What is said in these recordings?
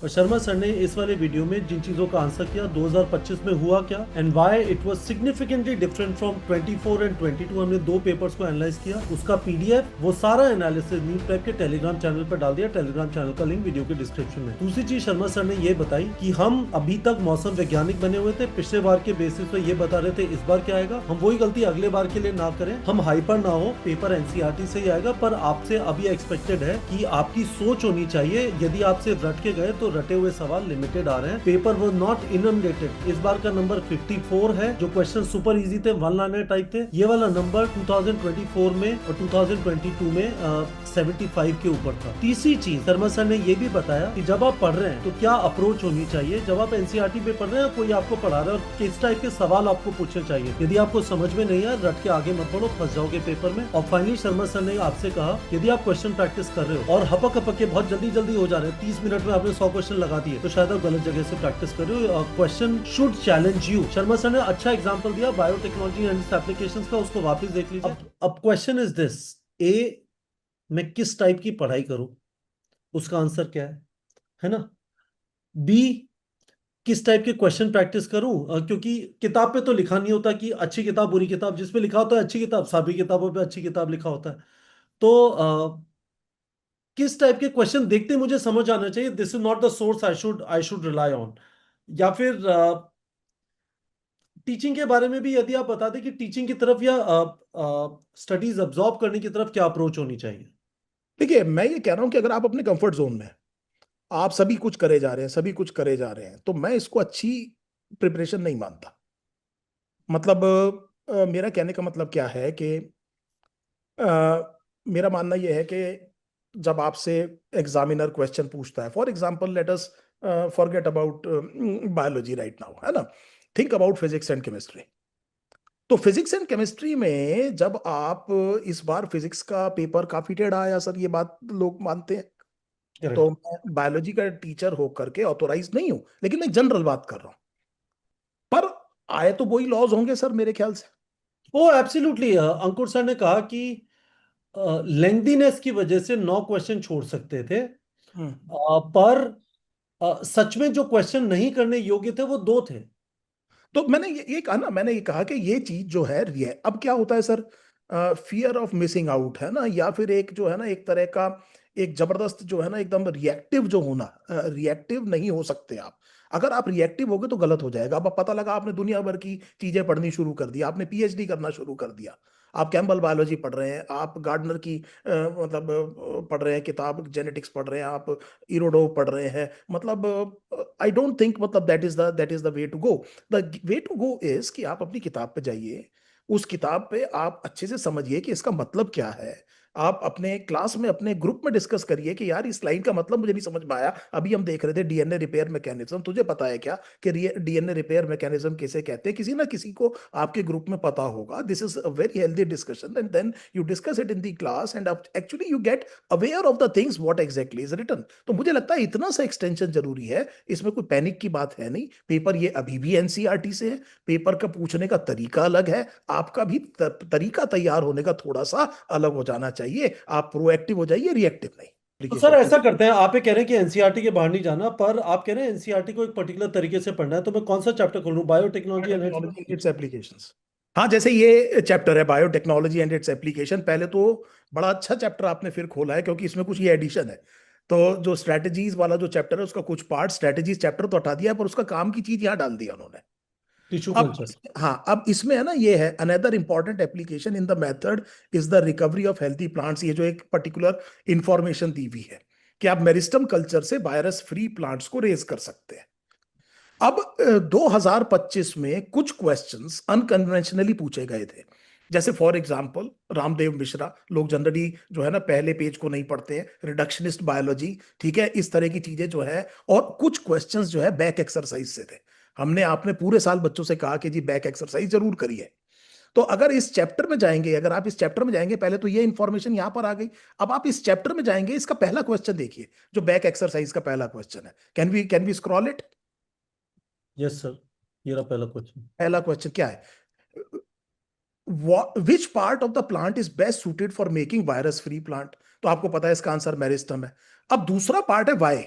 और शर्मा सर ने इस वाले वीडियो में जिन चीजों का आंसर किया 2025 में हुआ क्या and why it was significantly different from 24 and 22, हमने दो पेपर्स को एनालाइज किया, उसका पीडीएफ, वो सारा एनालिसिस नीट टाइप के टेलीग्राम चैनल पर डाल दिया। टेलीग्राम चैनल का लिंक वीडियो के डिस्क्रिप्शन में। दूसरी चीज शर्मा सर ने ये बताई कि हम अभी तक मौसम वैज्ञानिक बने हुए थे, पिछले बार के बेसिस पे ये बता रहे थे इस बार क्या आएगा, हम वही गलती अगले बार के लिए ना करें, हम हाइपर ना हो, पेपर एनसीईआरटी से ही आएगा। पर आपसे अभी एक्सपेक्टेड है कि आपकी सोच होनी चाहिए, यदि आपसे रट के गए तो रटे हुए सवाल लिमिटेड आ रहे हैं। पेपर वो नॉट इनंडेटेड। इस बार का नंबर 54 है, जो क्वेश्चन सुपर इजी थे, वन लाइनर टाइप थे। ये वाला नंबर 2024 में और 2022 में 75 के ऊपर था। तीसरी चीज शर्मा सर ने ये भी बताया कि जब आप पढ़ रहे हैं तो क्या अप्रोच होनी चाहिए, जब आप एनसीईआरटी पे पढ़ रहे हैं कोई आपको पढ़ा रहा है और किस टाइप के सवाल आपको पूछने चाहिए। यदि आपको समझ में नहीं आया, रट के आगे मत बढ़ो, फंस जाओगे पेपर में। और फाइनली शर्मा सर ने आपसे कहा यदि आप क्वेश्चन प्रैक्टिस कर रहे हो और हपक हपक के बहुत जल्दी जल्दी हो जा रहे हैं, 30 मिनट में आपने 100 क्वेश्चन लगा दिए, तो शायद आप गलत जगह से प्रैक्टिस कर रहे हो। Question should challenge you. Sharma sir ने अच्छा एग्जाम्पल दिया बायोटेक्नोलॉजी एंड एप्लीकेशंस का, उसको वापस देख लीजिए। अब क्वेश्चन इज दिस, ए मैं किस टाइप की पढ़ाई करूं, उसका आंसर क्या है ना। बी किस टाइप के क्वेश्चन प्रैक्टिस करूं, क्योंकि किताब पे तो लिखा नहीं होता कि अच्छी किताब बुरी किताब, जिसपे लिखा होता है अच्छी किताब, सभी किताबों पे अच्छी किताब लिखा होता है। तो किस टाइप के क्वेश्चन देखते मुझे समझ आना चाहिए, this is not the source I should rely on. या फिर टीचिंग के बारे में भी यदि आप बता दें कि टीचिंग की तरफ या स्टडीज अब्जॉर्ब करने की तरफ क्या अप्रोच होनी चाहिए। देखिए, मैं ये कह रहा हूं कि अगर आप अपने कंफर्ट जोन में हैं, आप सभी कुछ करे जा रहे हैं, सभी कुछ करे जा रहे हैं, तो मैं इसको अच्छी प्रिपरेशन नहीं मानता। मतलब मेरा कहने का मतलब क्या है कि मेरा मानना यह है कि जब आपसे एग्जामिनर क्वेश्चन पूछता है, for example let us forget about biology right now, है ना, think about physics and chemistry. तो फिजिक्स एंड केमिस्ट्री में जब आप इस बार फिजिक्स का पेपर काफी टेढ़ा आया सर, ये बात लोग मानते हैं। तो करेक्ट। मैं बायोलॉजी का टीचर होकर के ऑथोराइज नहीं हूं, लेकिन मैं जनरल बात कर रहा हूं। पर आए तो वही लॉज होंगे सर, मेरे ख्याल से। ओ एब्सोल्युटली, अंकुर सर ने कहा कि लेंथीनेस की वजह से 9 क्वेश्चन छोड़ सकते थे, हम्म। पर सच में जो क्वेश्चन नहीं करने योग्य थे वो दो थे। तो मैंने ये कहा ना, मैंने ये कहा कि ये चीज जो है ये अब क्या होता है sir, fear of missing out है ना, या फिर एक जो है ना, एक तरह का एक जबरदस्त जो है ना, एकदम रिएक्टिव जो होना, रिएक्टिव नहीं हो सकते आप। अगर आप रिएक्टिव होगे तो गलत हो जाएगा। अब पता लगा आपने दुनिया भर की चीजें पढ़नी शुरू कर दी, आपने पीएचडी करना शुरू कर दिया, आप कैम्बल बायोलॉजी पढ़ रहे हैं, आप गार्डनर की मतलब पढ़ रहे हैं किताब, जेनेटिक्स पढ़ रहे हैं आप, इरोडो पढ़ रहे हैं, मतलब आई डोंट थिंक, मतलब that is the way to go. The way to go is कि आप अपनी किताब पे जाइए, उस किताब पे आप अच्छे से समझिए कि इसका मतलब क्या है। आप अपने क्लास में, अपने ग्रुप में डिस्कस करिए कि यार इस लाइन का मतलब मुझे नहीं समझ में आया। अभी हम देख रहे थे डीएनए रिपेयर मैकेनिज्म, तुझे पता है क्या कि डीएनए रिपेयर मैकेनिज्म किसे कहते हैं? किसी ना किसी को आपके ग्रुप में पता होगा। This is a very healthy discussion, and then you discuss it in the class, and actually you get aware of the things what exactly is written. तो मुझे लगता है इतना सा एक्सटेंशन जरूरी है, इसमें कोई पैनिक की बात है नहीं। पेपर ये अभी भी एनसीईआरटी से है, पेपर का पूछने का तरीका अलग है, आपका भी तरीका तैयार होने का थोड़ा सा अलग हो जाना चाहिए। आप प्रोएक्टिव हो जाइए, रिएक्टिव नहीं। तो एप्लीकेशन सर ऐसा करते हैं, आप ये कह रहे हैं कि एनसीईआरटी के बाहर नहीं जाना, पर आप कह रहे हैं एनसीईआरटी को एक पर्टिकुलर तरीके से पढ़ना है, तो मैं कौन सा चैप्टर खोलूं, biotechnology and biotechnology and it's applications. हाँ, जैसे ये चैप्टर है बायोटेक्नोलॉजी एंड इट्स एप्लीकेशन, पहले तो बड़ा अच्छा चैप्टर आपने फिर खोला है, क्योंकि इसमें कुछ ये एडिशन है। तो जो स्ट्रैटेजीज वाला जो चैप्टर है, उसका कुछ पार्ट स्ट्रैटेजीज चैप्टर तो हटा दिया है, पर उसका काम की चीज यहाँ डाल दिया उन्होंने। टिश्यू अब कल्चर। हाँ, अब इसमें है ना, ये है another important application in the method is the recovery of healthy plants. ये जो एक पर्टिकुलर इंफॉर्मेशन दी हुई है कि आप मेरिस्टम कल्चर से वायरस फ्री प्लांट्स को रेज कर सकते हैं। अब 2025 में कुछ क्वेश्चंस अनकन्वेंशनली पूछे गए थे। जैसे फॉर एग्जांपल रामदेव मिश्रा, लोग जनरली जो है ना पहले पेज को नहीं पढ़ते हैं, रिडक्शनिस्ट बायोलॉजी, ठीक है, इस तरह की चीजें जो है। और कुछ क्वेश्चंस जो है बैक एक्सरसाइज से थे। हमने आपने पूरे साल बच्चों से कहा कि जी बैक एक्सरसाइज जरूर करिए। तो अगर इस चैप्टर में जाएंगे, अगर आप इस चैप्टर में जाएंगे, पहले तो ये इंफॉर्मेशन यहां पर आ गई। अब आप इस चैप्टर में जाएंगे, इसका पहला क्वेश्चन देखिए, जो बैक एक्सरसाइज का पहला क्वेश्चन है। Can we scroll it? Yes sir, ये रहा पहला क्वेश्चन। पहला क्वेश्चन क्या है? Which part of the plant is best suited for making virus free plant? तो आपको पता है इसका आंसर मेरिस्टम है। अब दूसरा पार्ट है वाई।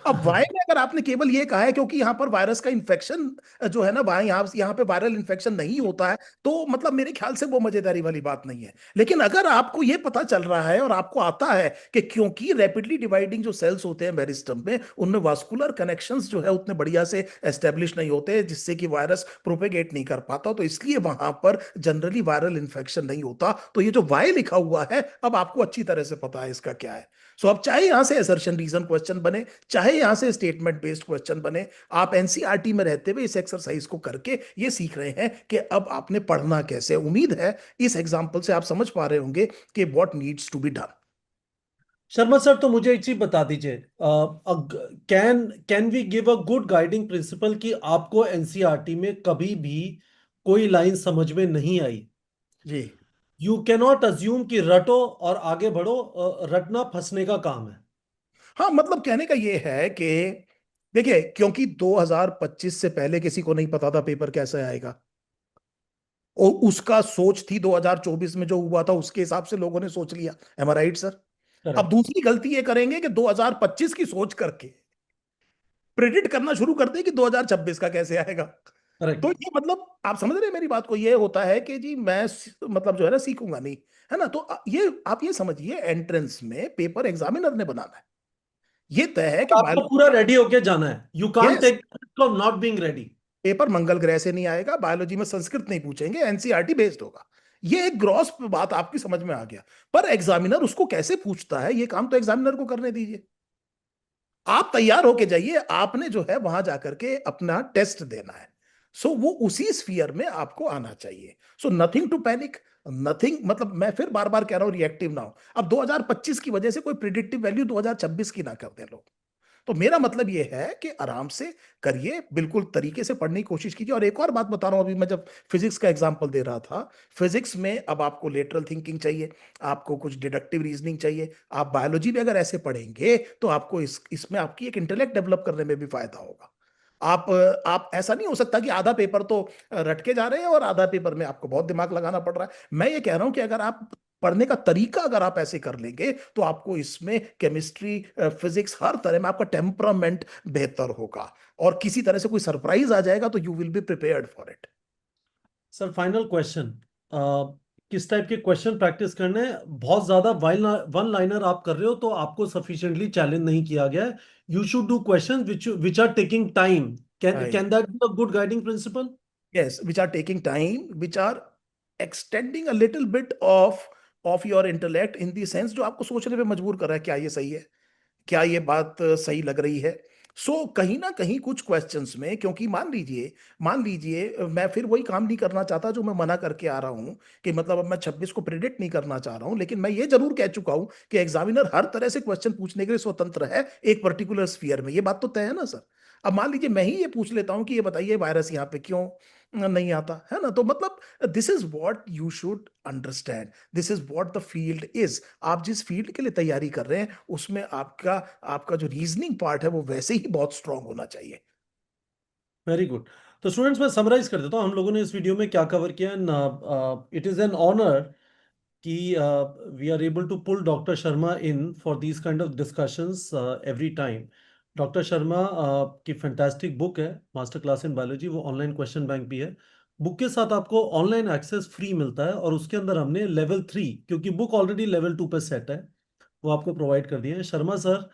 अब वाई में अगर आपने केवल ये कहा है क्योंकि यहाँ पर वायरस का इन्फेक्शन जो है ना, वहाँ यहाँ पे वायरल इन्फेक्शन नहीं होता है, तो मतलब मेरे ख्याल से वो मजेदारी वाली बात नहीं है। लेकिन अगर आपको ये पता चल रहा है और आपको आता है कि क्योंकि रैपिडली डिवाइडिंग जो सेल्स होते हैं मेरिस्टम में, उनमें वास्कुलर कनेक्शंस जो है उतने बढ़िया से एस्टेब्लिश नहीं होते जिससे कि वायरस प्रोपेगेट नहीं कर पाता, तो इसलिए वहां पर जनरली वायरल इन्फेक्शन नहीं होता। तो ये जो वाई लिखा हुआ है, अब आपको अच्छी तरह से पता है इसका क्या है। सो अब चाहे यहां से असर्शन रीजन क्वेश्चन बने, चाहे यहां से स्टेटमेंट बेस्ड क्वेश्चन बने, आप एनसीईआरटी में रहते हुए इस एक्सरसाइज को करके ये सीख रहे हैं कि अब आपने पढ़ना कैसे। उम्मीद है इस एग्जाम्पल से आप समझ पा रहे होंगे कि what needs to be done. Sharma sir, तो मुझे एक चीज बता दीजिए, can can we give a good guiding principle कि आपको एनसीईआरटी में कभी भी कोई लाइन समझ में नहीं आई, जी यू कैनॉट अज्यूम कि रटो और आगे बढ़ो, रटना फंसने का काम है। हाँ, मतलब कहने का ये है कि देखिए, क्योंकि 2025 से पहले किसी को नहीं पता था पेपर कैसे आएगा, और उसका सोच थी 2024 में जो हुआ था उसके हिसाब से लोगों ने सोच लिया। एम आई राइट सर? अब करेक्ट। दूसरी गलती ये करेंगे कि 2025 की सोच करके प्रेडिक्ट करना शुरू कर दें कि 2026 का कैसे आएगा। तो करेक्ट। ये मतलब आप समझ रहे हैं मेरी बात को, ये होता है कि जी मैं मतलब जो है ना सीखूंगा नहीं, है ना। तो ये आप ये समझिए, एंट्रेंस में पेपर एग्जामिनर ने बनाना है। ये तय है कि आपको पूरा रेडी होके जाना है, you can't yes, take off not being ready. Paper मंगल ग्रह से नहीं आएगा, बायोलॉजी में संस्कृत नहीं पूछेंगे, एनसीईआरटी बेस्ड होगा। ये एक ग्रॉस बात आपकी समझ में आ गया। पर एग्जामिनर उसको कैसे पूछता है, ये काम तो एग्जामिनर को करने दीजिए। आप तैयार होके जाइए, आपने जो है वहां जाकर के अपना टेस्ट देना है। सो वो उसी स्फीयर में आपको आना चाहिए। So nothing to panic, nothing, मतलब मैं फिर बार बार कह रहा हूं, रिएक्टिव ना हो। अब 2025 की वजह से कोई प्रिडिक्टिव वैल्यू 2026 की ना कर दें लोग। तो मेरा मतलब ये है कि आराम से करिए, बिल्कुल तरीके से पढ़ने की कोशिश कीजिए। और एक और बात बता रहा हूं, अभी मैं जब फिजिक्स का एग्जांपल दे रहा था, फिजिक्स में अब आपको लेटरल थिंकिंग चाहिए, आपको कुछ डिडक्टिव रीजनिंग चाहिए। आप बायोलॉजी में अगर ऐसे पढ़ेंगे तो आपको इसमें आपकी एक इंटेलेक्ट डेवलप करने में भी फायदा होगा। आप ऐसा नहीं हो सकता कि आधा पेपर तो रट के जा रहे हैं और आधा पेपर में आपको बहुत दिमाग लगाना पड़ रहा है। मैं ये कह रहा हूं कि अगर आप पढ़ने का तरीका अगर आप ऐसे कर लेंगे तो आपको इसमें केमिस्ट्री, फिजिक्स, हर तरह में आपका टेम्परामेंट बेहतर होगा। और किसी तरह से कोई सरप्राइज आ जाएगा तो you will be prepared for it. Sir final question, किस टाइप के क्वेश्चन प्रैक्टिस करने हैं? बहुत ज्यादा वन लाइनर आप कर रहे हो तो आपको सफिशिएंटली चैलेंज नहीं किया गया है। You should do questions which are taking time. Can that be a good guiding principle? Yes, which are taking time, which are extending a little bit of your intellect in the sense जो आपको सोचने पे मजबूर कर रहा है, क्या ये सही है, क्या ये बात सही लग रही है। सो कहीं ना कहीं कुछ क्वेश्चंस में, क्योंकि मान लीजिए मैं फिर वही काम नहीं करना चाहता जो मैं मना करके आ रहा हूं, कि मतलब अब मैं 26 को प्रिडिक्ट नहीं करना चाह रहा हूं, लेकिन मैं ये जरूर कह चुका हूं कि एग्जामिनर हर तरह से क्वेश्चन पूछने के लिए स्वतंत्र है एक पर्टिकुलर स्फीयर में। ये बात तो तय है ना सर? अब मान लीजिए मैं ही ये पूछ लेता हूं कि ये बताइए वायरस यहाँ पे क्यों नहीं आता, है ना। तो मतलब this is what you should understand, this is what the field is. आप जिस फील्ड के लिए तैयारी कर रहे हैं उसमें आपका आपका जो रीजनिंग पार्ट है वो वैसे ही बहुत स्ट्रांग होना चाहिए। Very good. तो स्टूडेंट्स, मैं समराइज कर देता हूँ हम लोगों ने इस वीडियो में क्या कवर किया। इट इज एन ऑनर कि we are able to pull doctor Sharma in for these kind of discussions every time. Doctor Sharma की फैंटास्टिक बुक है मास्टर क्लास इन बायोलॉजी, वो ऑनलाइन क्वेश्चन बैंक भी है। बुक के साथ आपको ऑनलाइन एक्सेस फ्री मिलता है और उसके अंदर हमने लेवल 3, क्योंकि बुक ऑलरेडी लेवल 2 पे सेट है, वो आपको प्रोवाइड कर दिए हैं। शर्मा सर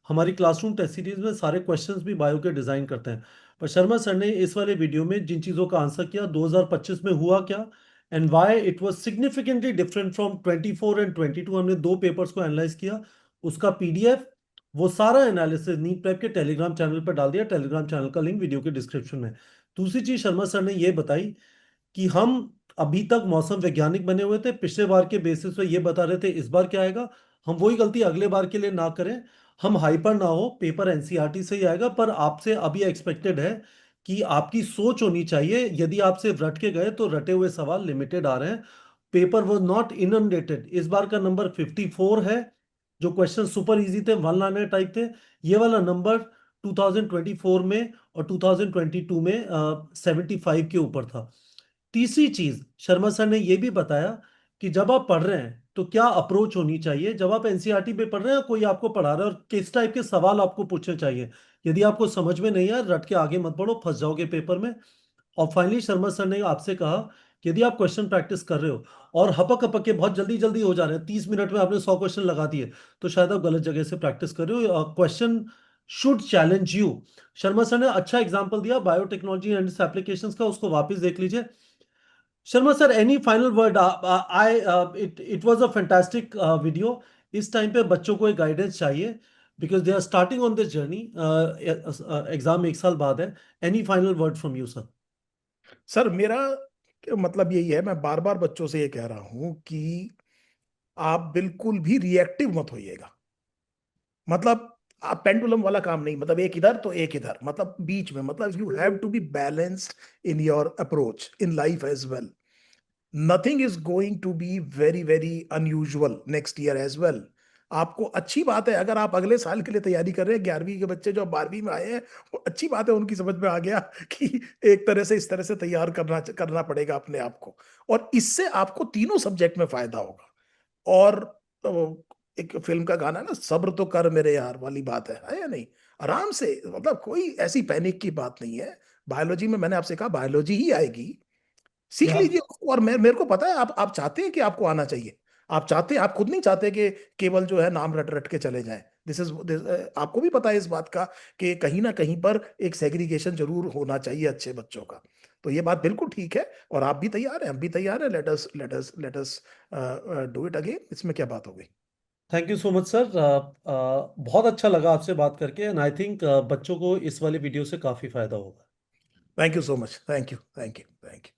हमारी क्लासरूम टेस्ट सीरीज में सारे क्वेश्चंस भी बायो के डिजाइन करते हैं, पर शर्मा सर ने इस वाले वीडियो में जिन चीजों का आंसर किया 2025 में हुआ क्या and why it was significantly different from 24 and 22, हमने दो पेपर्स को एनालाइज किया, उसका पीडीएफ, वो सारा एनालिसिस नीट प्रेप के टेलीग्राम चैनल पर डाल दिया। टेलीग्राम चैनल का लिंक वीडियो के डिस्क्रिप्शन में। दूसरी चीज शर्मा सर ने ये बताई कि हम अभी तक मौसम वैज्ञानिक बने हुए थे, पिछले बार के बेसिस पे ये बता रहे थे इस बार क्या आएगा, हम वही गलती अगले बार के लिए ना करें। हम हाइपर ना हो, पेपर एनसीईआरटी से ही आएगा, पर आपसे अभी एक्सपेक्टेड है कि आपकी सोच होनी चाहिए। यदि आप सिर्फ रट के गए तो रटे हुए सवाल लिमिटेड आ रहे हैं। Paper was not inundated. इस बार का नंबर 54 है, जो क्वेश्चन सुपर इजी थे, वन लाइनर टाइप थे। ये वाला नंबर 2024 में और 2022 में 75 के ऊपर था। तीसरी चीज शर्मा सर ने यह भी बताया कि जब आप पढ़ रहे हैं तो क्या अप्रोच होनी चाहिए जब आप एनसीईआरटी में पढ़ रहे हैं, कोई आपको पढ़ा रहा है, और किस टाइप के सवाल आपको पूछने चाहिए? यदि आपको समझ में नहीं आया, रट के आगे मत बढ़ो, फंस जाओगे पेपर में। और फाइनली शर्मा सर ने आपसे कहा कि यदि आप क्वेश्चन प्रैक्टिस कर रहे हो और हपक हपक के बहुत जल्दी जल्दी हो जा रहे हैं, 30 मिनट में आपने 100 क्वेश्चन लगा दिए, तो शायद आप गलत जगह से प्रैक्टिस कर रहे हो। Question should challenge you. Sharma sir ने अच्छा एग्जांपल दिया बायोटेक्नोलॉजी एंड इट्स एप्लीकेशंस का, उसको वापस देख लीजिए। Sharma sir, any final word? I it was a fantastic video. इस टाइम पे बच्चों को एक गाइडेंस चाहिए, because they are starting on this journey. Exam एक साल बाद है। Any final word from you sir? Sir मेरा मतलब यही है, मैं बार बार बच्चों से ये कह रहा हूं कि आप बिल्कुल भी रिएक्टिव मत होइएगा। मतलब आप पेंडुलम वाला काम नहीं, मतलब एक इधर तो एक इधर, मतलब बीच में, मतलब you have to be balanced in your approach in life as well. Nothing is going to be very very unusual next year as well. आपको अच्छी बात है अगर आप अगले साल के लिए तैयारी कर रहे हैं, 11वीं के बच्चे जो 12वीं में आए हैं, वो अच्छी बात है, उनकी समझ में आ गया कि एक तरह से इस तरह से तैयार करना करना पड़ेगा अपने आप को, और इससे आपको तीनों सब्जेक्ट में फायदा होगा। और एक फिल्म का गाना है ना, सब्र तो कर मेरे यार वाली बात है या नहीं? आराम से, मतलब कोई ऐसी पैनिक की बात नहीं है। बायोलॉजी में मैंने आपसे कहा बायोलॉजी ही आएगी, सीख या लीजिए उसको। और मेरे को पता है आप चाहते हैं कि आपको आना चाहिए। आप चाहते हैं, आप खुद नहीं चाहते कि केवल जो है नाम रट रट के चले जाएं। दिस इज, आपको भी पता है इस बात का कि कहीं ना कहीं पर एक सेग्रीगेशन जरूर होना चाहिए अच्छे बच्चों का। तो ये बात बिल्कुल ठीक है, और आप भी तैयार हैं, हम भी तैयार हैं। Let us do it again, इसमें क्या बात हो गई? Thank you so much sir. बहुत अच्छा लगा आपसे बात करके, एंड आई थिंक बच्चों को इस वाले वीडियो से काफी फायदा होगा। Thank you so much, thank you, thank you, thank you.